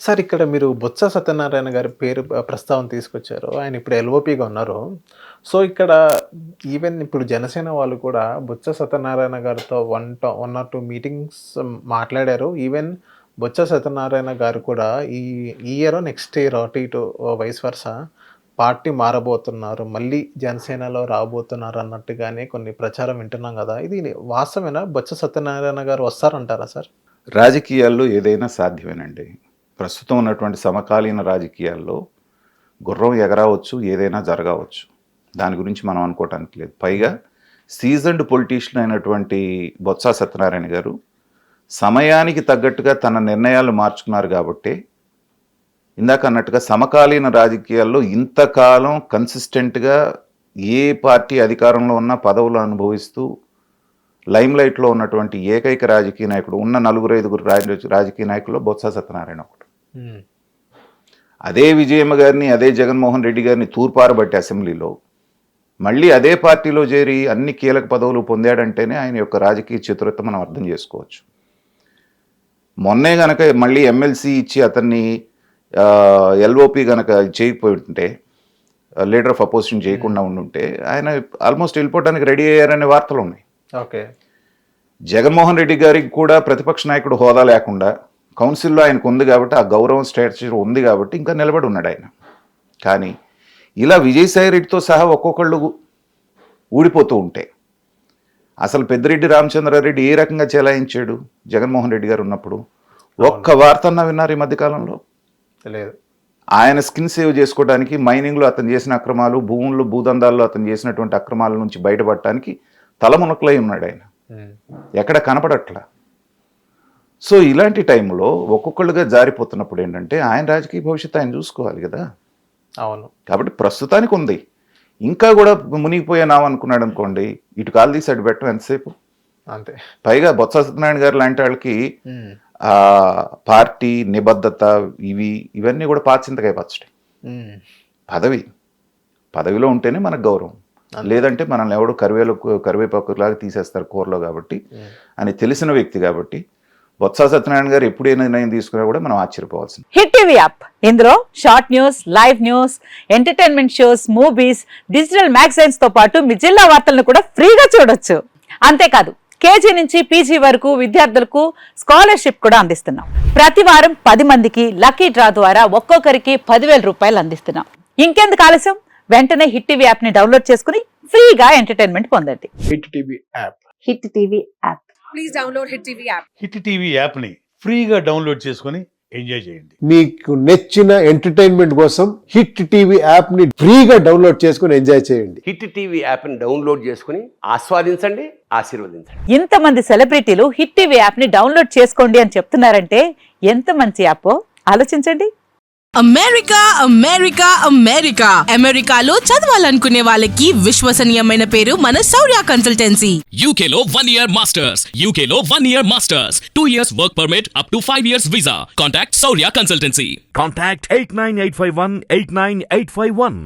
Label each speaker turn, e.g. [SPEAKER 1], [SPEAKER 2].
[SPEAKER 1] Sir ఇక్కడ మీరు బొత్స సత్యనారాయణ గారి పేరు ప్రస్తావన తీసుకొచ్చారు. ఆయన ఇప్పుడు ఎల్ఓపిగా ఉన్నారు. సో, ఇక్కడ ఈవెన్ ఇప్పుడు జనసేన వాళ్ళు కూడా బొత్స సత్యనారాయణ గారితో 1 ఆర్ 2 మీటింగ్స్ మాట్లాడారు. ఈవెన్ బొత్స సత్యనారాయణ గారు కూడా ఈ ఇయరో, నెక్స్ట్ ఇయర్ అటు ఇటు వైస్ వర్సా పార్టీ మారబోతున్నారు. మళ్ళీ జనసేనలో రాబోతున్నారు అన్నట్టుగానే కొన్ని ప్రచారం వింటున్నాం గదా! ఇది వాస్తవేనా? బొత్స సత్యనారాయణ గారు వస్తారంటారా సార్?
[SPEAKER 2] రాజకీయాల్లో ఏదైనా సాధ్యమేనండి. ప్రస్తుతం ఉన్నటువంటి సమకాలీన రాజకీయాల్లో గుర్రం ఎగరవచ్చు, ఏదైనా జరగవచ్చు. దాని గురించి మనం అనుకోవటానికి లేదు. పైగా సీజన్డ్ పొలిటీషియన్ అయినటువంటి బొత్స సత్యనారాయణ గారు సమయానికి తగ్గట్టుగా తన నిర్ణయాలు మార్చుకున్నారు కాబట్టే ఇందాక అన్నట్టుగా సమకాలీన రాజకీయాల్లో ఇంతకాలం కన్సిస్టెంట్గా ఏ పార్టీ అధికారంలో ఉన్న పదవులు అనుభవిస్తూ లైమ్లైట్లో ఉన్నటువంటి ఏకైక రాజకీయ నాయకుడు ఉన్న 4-5 రాజకీయ నాయకుల్లో బొత్స సత్యనారాయణ ఒకడు. అదే విజయమ్మ గారిని, అదే జగన్మోహన్ రెడ్డి గారిని తూర్పారబట్టి అసెంబ్లీలో మళ్ళీ అదే పార్టీలో చేరి అన్ని కీలక పదవులు పొందాడంటేనే ఆయన యొక్క రాజకీయ చతురత మనం అర్థం చేసుకోవచ్చు. మొన్నే గనక మళ్ళీ ఎమ్మెల్సీ ఇచ్చి అతన్ని ఎల్ఓపి గనక చేయకపోయి ఉంటే, లీడర్ ఆఫ్ అపోజిషన్ చేయకుండా ఉండుంటే ఆయన ఆల్మోస్ట్ వెళ్ళిపోవడానికి రెడీ అయ్యారనే వార్తలు ఉన్నాయి.
[SPEAKER 1] ఓకే.
[SPEAKER 2] జగన్మోహన్ రెడ్డి గారికి కూడా ప్రతిపక్ష నాయకుడు హోదా లేకుండా కౌన్సిల్లో ఆయనకు ఉంది కాబట్టి, ఆ గౌరవం స్టేచర్ ఉంది కాబట్టి ఇంకా నిలబడి ఉన్నాడు ఆయన. కానీ ఇలా విజయసాయి రెడ్డితో సహా ఒక్కొక్కళ్ళు ఊడిపోతూ ఉంటే అసలు పెద్దిరెడ్డి రామచంద్రారెడ్డి ఏ రకంగా చెలాయించాడు జగన్మోహన్ రెడ్డి గారు ఉన్నప్పుడు? ఒక్క వార్త అన్నా విన్నారు ఈ మధ్యకాలంలో?
[SPEAKER 1] లేదు.
[SPEAKER 2] ఆయన స్కిన్ సేవ్ చేసుకోవడానికి మైనింగ్లో అతను చేసిన అక్రమాలు, భూముల్లో భూదందాల్లో అతను చేసినటువంటి అక్రమాల నుంచి బయటపడటానికి తలమునకలై ఉన్నాడు ఆయన. ఎక్కడ కనపడట్లా. సో ఇలాంటి టైంలో ఒక్కొక్కళ్ళుగా జారిపోతున్నప్పుడు ఏంటంటే ఆయన రాజకీయ భవిష్యత్తు ఆయన చూసుకోవాలి కదా.
[SPEAKER 1] అవును.
[SPEAKER 2] కాబట్టి ప్రస్తుతానికి ఉంది. ఇంకా కూడా మునిగిపోయానావు అనుకున్నాడు అనుకోండి, ఇటు కాలు తీసి అటు పెట్టడం ఎంతసేపు? అంతే. పైగా బొత్స సత్యనారాయణ గారు లాంటి వాళ్ళకి పార్టీ నిబద్ధత ఇవన్నీ కూడా పాచింతకాయ పచ్చడి. పదవిలో ఉంటేనే మనకు గౌరవం, లేదంటే మనల్ని ఎవడు కరివేపాకులాగా తీసేస్తారు కూరలో కాబట్టి అని తెలిసిన వ్యక్తి కాబట్టి బొత్స సత్యనారాయణ గారు ఎప్పుడు ఏ నిర్ణయం తీసుకున్నా కూడా మనం ఆశ్చర్యపోవాల్సింది.
[SPEAKER 3] హిట్ టీవీ యాప్, ఇందులో short news, live news, entertainment shows, movies, digital magazines తో పాటు మీ జిల్లా వార్తలను కూడా ఫ్రీగా చూడొచ్చు. అంతేకాదు కేజీ నుంచి పీజీ వరకు విద్యార్థులకు స్కాలర్షిప్ కూడా అందిస్తున్నాం. ప్రతి వారం 10 మందికి లక్కీ డ్రా ద్వారా ఒక్కొక్కరికి 10,000 రూపాయలు అందిస్తున్నాం. ఇంకెందుకు ఆలస్యం, వెంటనే హిట్ టీవీ యాప్ ని డౌన్లోడ్ చేసుకుని ఫ్రీగా ఎంటర్టైన్మెంట్ పొందండి.
[SPEAKER 1] Hit TV app.
[SPEAKER 3] Hit TV app.
[SPEAKER 4] Please download hit TV app.
[SPEAKER 5] Hit TV app ని ఫ్రీగా డౌన్లోడ్ చేసుకుని ఎంజాయ్ చేయండి.
[SPEAKER 6] మీకు నచ్చిన ఎంటర్టైన్మెంట్ కోసం హిట్ టీవీ యాప్ ని ఫ్రీగా డౌన్లోడ్ చేసుకుని ఎంజాయ్ చేయండి.
[SPEAKER 7] హిట్ టీవీ యాప్ ని డౌన్లోడ్ చేసుకుని ఆస్వాదించండి, ఆశీర్వదించండి.
[SPEAKER 3] ఇంతమంది సెలబ్రిటీలు హిట్ టీవీ యాప్ ని డౌన్లోడ్ చేసుకోండి అని చెప్తున్నారంటే ఎంత మంచి యాప్ ఆలోచించండి.
[SPEAKER 4] అమెరికా అమెరికా అమెరికా అమెరికాలో చదవాలనుకునే వాళ్ళకి విశ్వసనీయమైన పేరు మన శౌర్య కన్సల్టెన్సీ.
[SPEAKER 8] UK లో 1 year masters, UK లో 1 year masters, 2 years work permit up to 5 years visa. Contact Saurya Consultancy.
[SPEAKER 9] Contact 89851 89851.